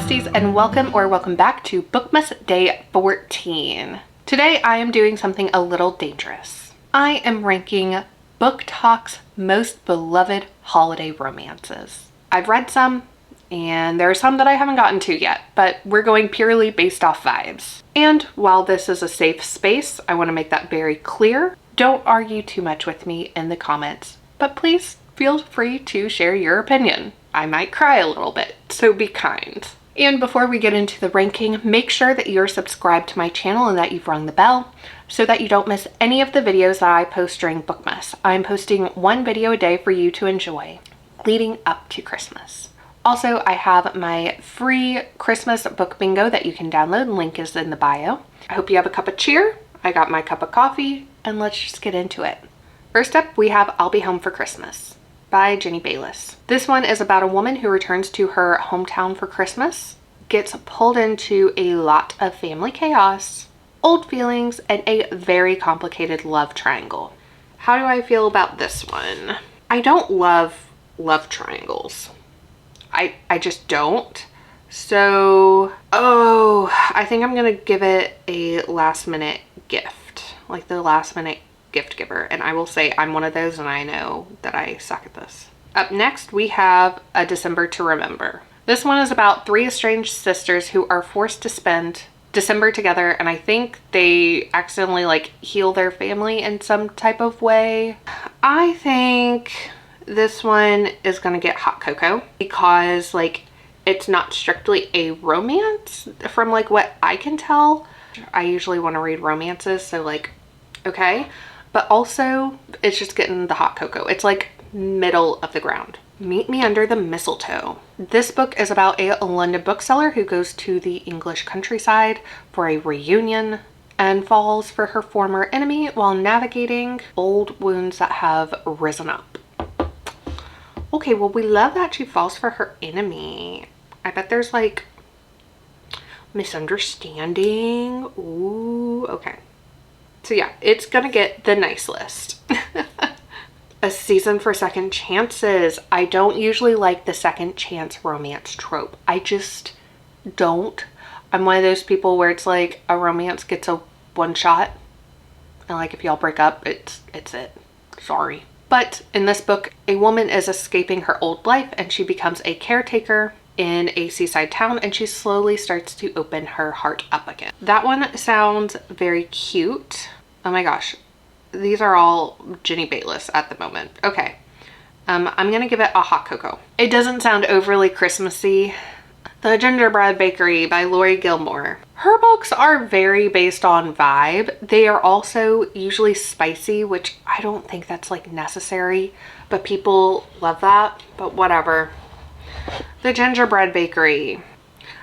besties, and welcome back to Bookmas Day 14. Today I am doing something a little dangerous. I am ranking BookTok's most beloved holiday romances. I've read some, and there are some that I haven't gotten to yet, but we're going purely based off vibes. And while this is a safe space, I want to make that very clear. Don't argue too much with me in the comments, but please feel free to share your opinion. I might cry a little bit, so be kind. And before we get into the ranking, make sure that you're subscribed to my channel and that you've rung the bell so that you don't miss any of the videos that I post during Bookmas. I'm posting one video a day for you to enjoy leading up to Christmas. Also, I have my free Christmas book bingo that you can download. Link is in the bio. I hope you have a cup of cheer. I got my cup of coffee, and let's just get into it. First up, we have I'll Be Home for Christmas by Jenny Bayless. This one is about a woman who returns to her hometown for Christmas, gets pulled into a lot of family chaos, old feelings, and a very complicated love triangle. How do I feel about this one? I don't love love triangles. I just don't. So, I think I'm gonna give it a last minute gift, like the last minute gift giver, and I will say I'm one of those, and I know that I suck at this. Up next, we have A December to Remember. This one is about three estranged sisters who are forced to spend December together, and I think they accidentally heal their family in some type of way. I think this one is gonna get hot cocoa because it's not strictly a romance from what I can tell. I usually want to read romances, so okay. But also, it's just getting the hot cocoa. It's middle of the ground. Meet Me Under the Mistletoe. This book is about a London bookseller who goes to the English countryside for a reunion and falls for her former enemy while navigating old wounds that have risen up. Okay, well, we love that she falls for her enemy. I bet there's misunderstanding. Ooh, okay. So yeah, it's gonna get the nice list. A Season for Second Chances. I don't usually like the second chance romance trope. I just don't. I'm one of those people where it's a romance gets a one shot, and if y'all break up, it's it. Sorry. But in this book, a woman is escaping her old life and she becomes a caretaker in a seaside town, and she slowly starts to open her heart up again. That one sounds very cute. Oh my gosh, these are all Jenny Bayless at the moment. Okay, I'm gonna give it a hot cocoa. It doesn't sound overly Christmassy. The Gingerbread Bakery by Lori Gilmore. Her books are very based on vibe. They are also usually spicy, which I don't think that's necessary, but people love that, but whatever. The Gingerbread Bakery.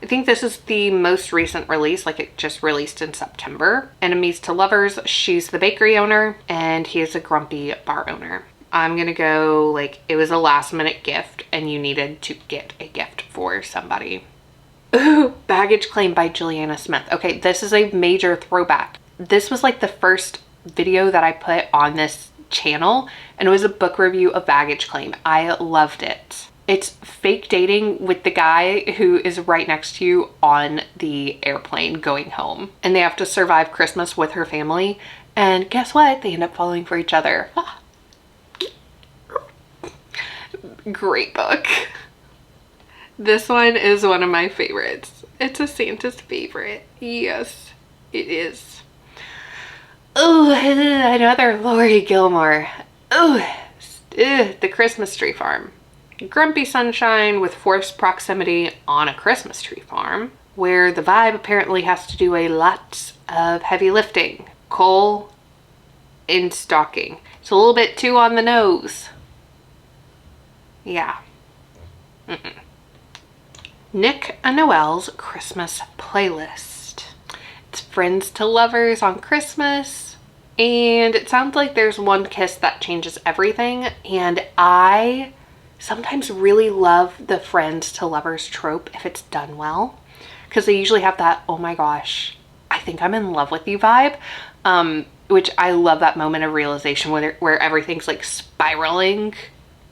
I think this is the most recent release, it just released in September. Enemies to lovers, she's the bakery owner and he is a grumpy bar owner. I'm gonna go it was a last minute gift and you needed to get a gift for somebody. Ooh, Baggage Claim by Juliana Smith. Okay, this is a major throwback. This was the first video that I put on this channel, and it was a book review of Baggage Claim. I loved it. It's fake dating with the guy who is right next to you on the airplane going home. And they have to survive Christmas with her family. And guess what? They end up falling for each other. Great book. This one is one of my favorites. It's a Santa's favorite. Yes, it is. Oh, another Lori Gilmore. Oh, The Christmas Tree Farm. Grumpy sunshine with forced proximity on a Christmas tree farm, where the vibe apparently has to do a lot of heavy lifting. Coal in stocking. It's a little bit too on the nose. Yeah. Nick and Noelle's Christmas Playlist. It's friends to lovers on Christmas, and it sounds like there's one kiss that changes everything, and I sometimes really love the friends to lovers trope if it's done well, because they usually have that oh my gosh, I think I'm in love with you vibe, which I love that moment of realization where everything's spiraling.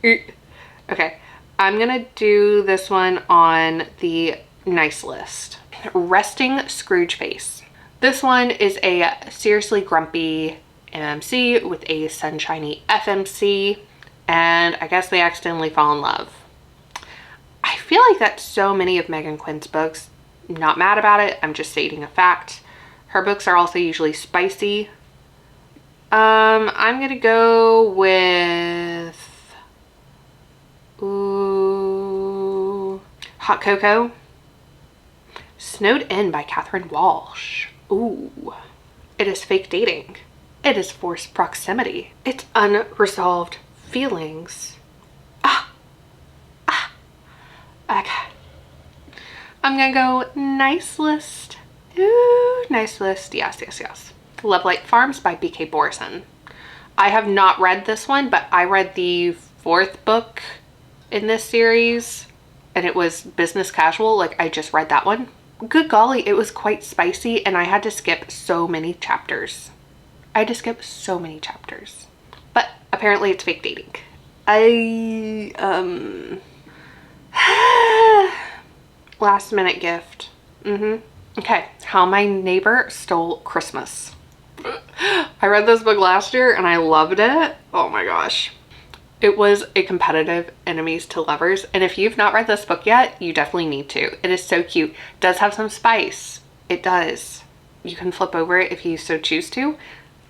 Okay, I'm gonna do this one on the Nice list. Resting Scrooge Face. This one is a seriously grumpy MMC with a sunshiny FMC, and I guess they accidentally fall in love. I feel like that's so many of Megan Quinn's books. Not mad about it, I'm just stating a fact. Her books are also usually spicy. I'm gonna go with Hot Cocoa. Snowed In by Catherine Walsh. Ooh. It is fake dating. It is forced proximity. It's unresolved feelings. Okay. I'm gonna go Nice List. Ooh, Nice List. Yes, yes, yes. Love Light Farms by B.K. Borison. I have not read this one, but I read the 4th book in this series, and it was Business Casual. Like, I just read that one. Good golly, it was quite spicy, and I had to skip so many chapters. But apparently it's fake dating. Last minute gift. Okay, How My Neighbor Stole Christmas. I read this book last year and I loved it. Oh my gosh. It was a competitive enemies to lovers, and if you've not read this book yet, you definitely need to. It is so cute. It does have some spice. It does. You can flip over it if you so choose to.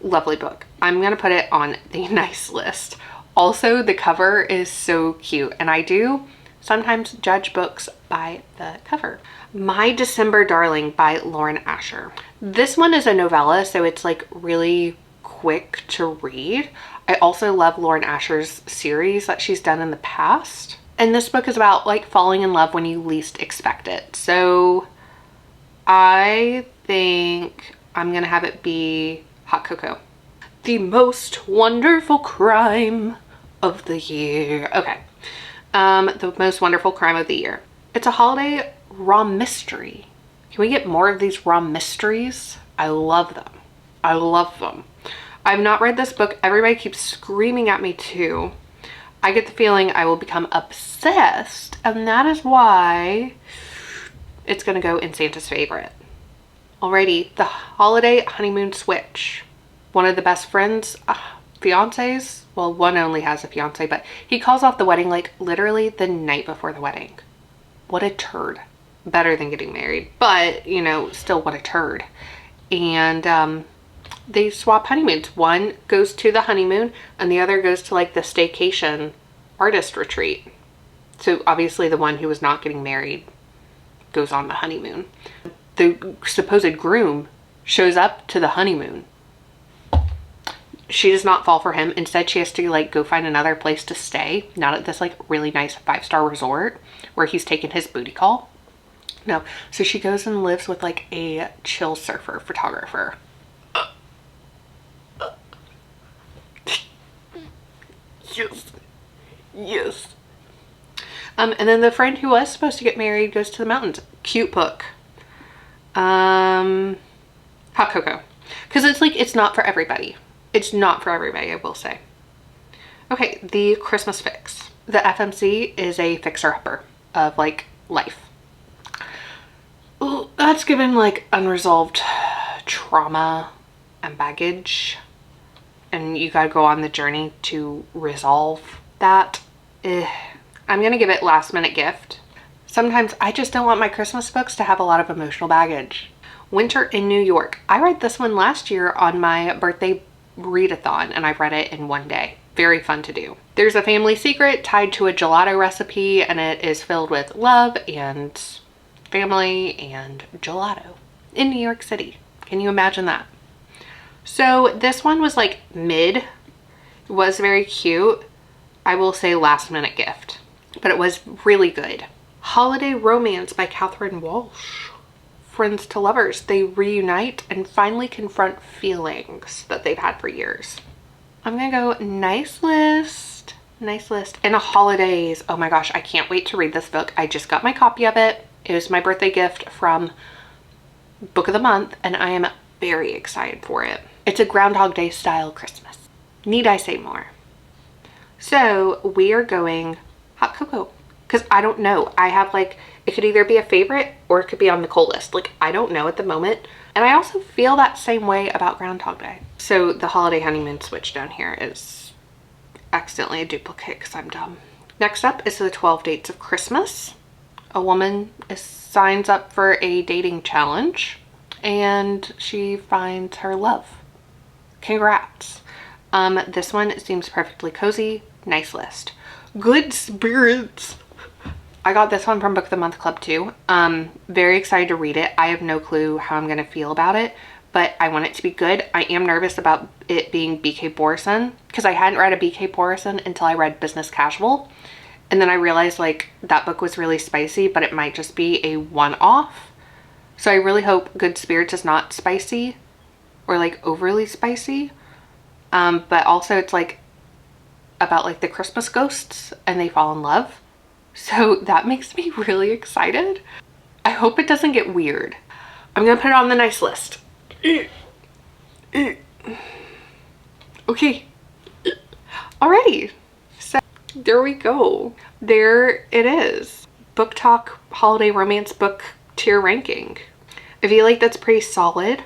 Lovely book. I'm gonna put it on the nice list. Also, the cover is so cute, and I do sometimes judge books by the cover. My December Darling by Lauren Asher. This one is a novella, so it's like really quick to read. I also love Lauren Asher's series that she's done in the past. And this book is about like falling in love when you least expect it. So I think I'm gonna have it be Hot Cocoa. The Most Wonderful Crime of the Year. Okay. The Most Wonderful Crime of the Year. It's a holiday raw mystery. Can we get more of these raw mysteries? I love them. I love them. I've not read this book. Everybody keeps screaming at me too. I get the feeling I will become obsessed, and that is why it's gonna go in Santa's favorite. Alrighty, The Holiday Honeymoon Switch. One of the best friends, fiancés, well, one only has a fiance, but he calls off the wedding like literally the night before the wedding. What a turd. Better than getting married, but you know, still what a turd. And they swap honeymoons. One goes to the honeymoon and the other goes to like the staycation artist retreat. So obviously the one who was not getting married goes on the honeymoon. The supposed groom shows up to the honeymoon. She does not fall for him. Instead, she has to like go find another place to stay. Not at this like really nice 5-star resort where he's taken his booty call. No. So she goes and lives with like a chill surfer photographer. Yes. Yes. And then the friend who was supposed to get married goes to the mountains. Cute book. Hot Cocoa. Because it's like, it's not for everybody. It's not for everybody, I will say. Okay, The Christmas Fix. The FMC is a fixer-upper of like life. Ooh, that's given like unresolved trauma and baggage. And you gotta go on the journey to resolve that. I'm gonna give it Last Minute Gift. Sometimes I just don't want my Christmas books to have a lot of emotional baggage. Winter in New York. I read this one last year on my birthday readathon, and I read it in one day. Very fun to do. There's a family secret tied to a gelato recipe, and it is filled with love and family and gelato in New York City. Can you imagine that? So this one was like mid. It was very cute. I will say Last Minute Gift, but it was really good. Holiday Romance by Catherine Walsh. Friends to lovers, they reunite and finally confront feelings that they've had for years. I'm gonna go Nice List. Nice List. And a Holidays. Oh my gosh, I can't wait to read this book. I just got my copy of it. It was my birthday gift from Book of the Month, and I am very excited for it. It's a Groundhog Day style Christmas. Need I say more? So we are going Hot Cocoa. because I don't know. I have like, it could either be a favorite or it could be on the cold list. Like, I don't know at the moment. And I also feel that same way about Groundhog Day. So the Holiday Honeymoon switch down here is accidentally a duplicate because I'm dumb. Next up is the 12 Dates of Christmas. A woman signs up for a dating challenge and she finds her love. Congrats. This one seems perfectly cozy. Nice list. Good spirits. I got this one from Book of the Month Club too. Very excited to read it. I have no clue how I'm gonna feel about it, but I want it to be good. I am nervous about it being B.K. Borison because I hadn't read a B.K. Borison until I read Business Casual. And then I realized like that book was really spicy, but it might just be a one-off. So I really hope Good Spirits is not spicy or like overly spicy. But also it's like about like the Christmas ghosts and they fall in love. So that makes me really excited. I hope it doesn't get weird. I'm gonna put it on the nice list. Okay. Alrighty. So there we go. There it is. BookTok holiday romance book tier ranking. I feel like that's pretty solid.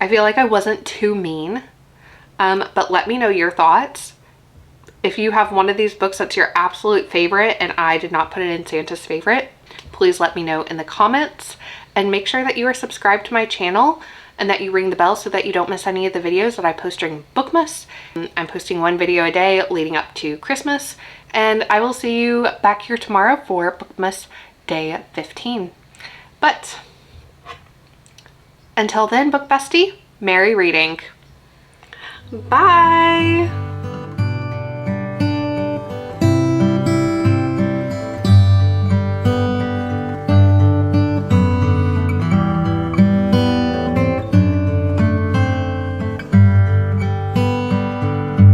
I feel like I wasn't too mean. But let me know your thoughts. If you have one of these books that's your absolute favorite and I did not put it in Santa's favorite, please let me know in the comments, and make sure that you are subscribed to my channel and that you ring the bell so that you don't miss any of the videos that I post during Bookmas. I'm posting one video a day leading up to Christmas, and I will see you back here tomorrow for Bookmas Day 15. But until then, Book Bestie, merry reading. Bye!